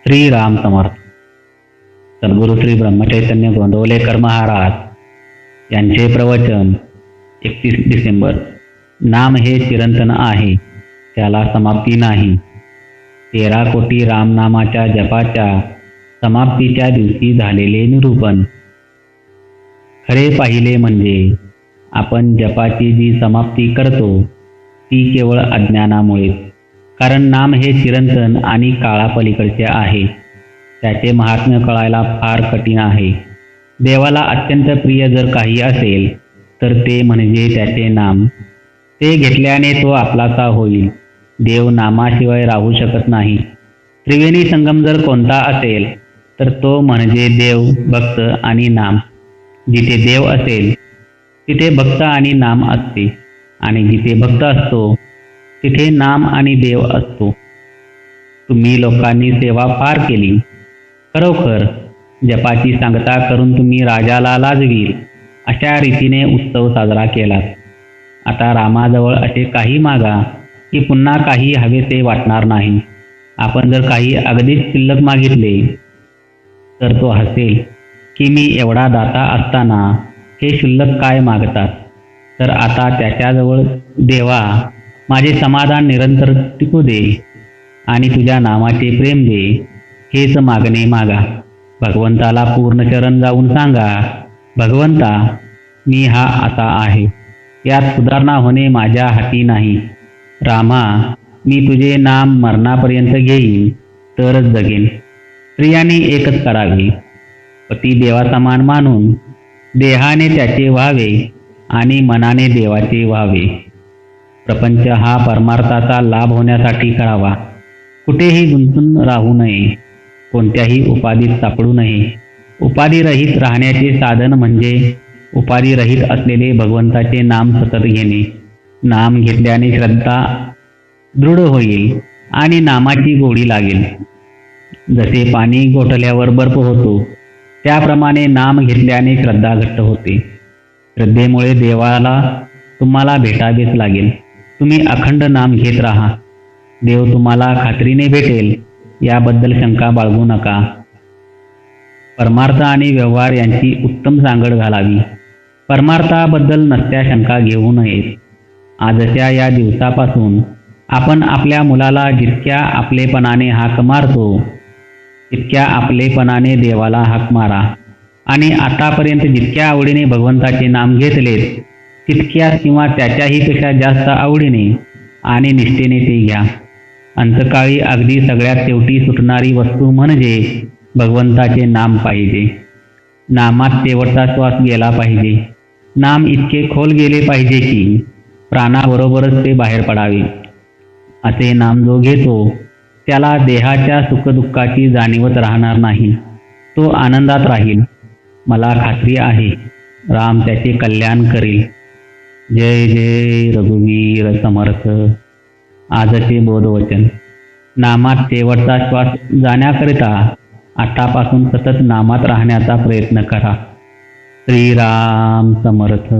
श्री राम समर्थ. सद्गुरु श्री ब्रह्मचैतन्य गोंदवलेकर महाराज यांचे प्रवचन 31 डिसेंबर. नाम हे चिरंतन आहे, त्याला समाप्ती नाही. 13 कोटी रामनामाच्या जपाच्या समाप्तीच्या दिवशी झालेले निरूपण. खरे पाहिले म्हणजे आपण जपाची जी समाप्ती करतो ती केवळ अज्ञानामुळे. कारण नाम हे चिरंतन आणि काळापलीकडचे आहे. त्याचे महात्म्य कळायला फार कठीण आहे. देवाला अत्यंत प्रिय जर काही असेल तर ते म्हणजे त्याचे नाम. ते घेतल्याने तो आपलासा होईल. देव नामाशिवाय राहू शकत नाही. त्रिवेणी संगम जर कोणता असेल तर तो म्हणजे देव, भक्त आणि नाम. जिथे देव असेल तिथे भक्त आणि नाम असते, आणि जिथे भक्त असतो तिथे नाम आणि देव असतो. तुम्ही लोकांनी सेवा फार केली. खरोखर जपाची सांगता करून तुम्ही राजाला लाजवील अशा रीतीने उत्सव साजरा केला. आता रामाजवळ असे काही मागा की पुन्हा काही हवेसे वाटणार नाही. आपण जर काही अगदीच शिल्लक मागितले तर तो हसेल की मी एवढा दाता असताना हे शिल्लक काय मागतात. तर आता त्याच्याजवळ देवा माझे समाधान निरंतर टिकू दे आणि तुझ्या नामाचे प्रेम दे, हेच मागणे मागा. भगवंताला पूर्ण चरण जाऊन सांगा, भगवंता मी हा असा आहे, यात सुधारणा होणे माझ्या हाती नाही. रामा मी तुझे नाम मरणापर्यंत घेईन तरच जगेन. स्त्रियांनी एकच करावे. पती देवासमान मानून देहाने त्याचे व्हावे आणि मनाने देवाचे व्हावे. प्रपंच हा परमार्थाचा लाभ होण्यासाठी करावा. कुठेही गुंतून राहू नये. कोणत्याही उपाधीत सापडू नये. उपाधिरहित राहण्याचे साधन म्हणजे उपाधिरहित असलेले भगवंताचे नाम सतत घेणे. नाम घेतल्याने श्रद्धा दृढ होईल आणि नामाची गोडी लागेल. जसे पाणी गोठल्यावर बर्फ होतो त्याप्रमाणे नाम घेतल्याने श्रद्धा घट्ट होते. श्रद्धेमुळे देवाला तुम्हाला भेटावेच लागेल. तुम्ही अखंड नाम घेत राहा. देव तुम्हाला खात्रीने भेटेल याबद्दल शंका बाळगू नका. परमार्थ आणि व्यवहार यांची उत्तम सांगड घालावी. परमार्थाबद्दल नसत्या शंका घेऊ नयेत. आजच्या या दिवसापासून आपण आपल्या मुलाला जितक्या आपलेपणाने हाक मारतो तितक्या आपलेपणाने देवाला हाक मारा. आणि आतापर्यंत जितक्या आवडीने भगवंताचे नाम घेतलेत तितक्या किंवा त्याच्याही पेक्षा जास्त आवडीने आणि निष्ठेने ते घ्या. अंतकाळी अगदी सगळ्यात शेवटी सुटणारी वस्तू म्हणजे भगवंताचे नाम पाहिजे. नामात शेवटचा श्वास गेला पाहिजे. नाम इतके खोल गेले पाहिजे की प्राणाबरोबरच ते बाहेर पडावे. असे नाम जो घेतो त्याला देहाच्या सुखदुःखाची जाणीवच राहणार नाही. तो आनंदात राहील. मला खात्री आहे राम त्याचे कल्याण करील. जय जय रघुवीर समर्थ. आजचे बोधवचन. नामात शेवटचा श्वास जाण्याकरिता आतापासून सतत नामात राहण्याचा प्रयत्न करा. श्रीराम समर्थ.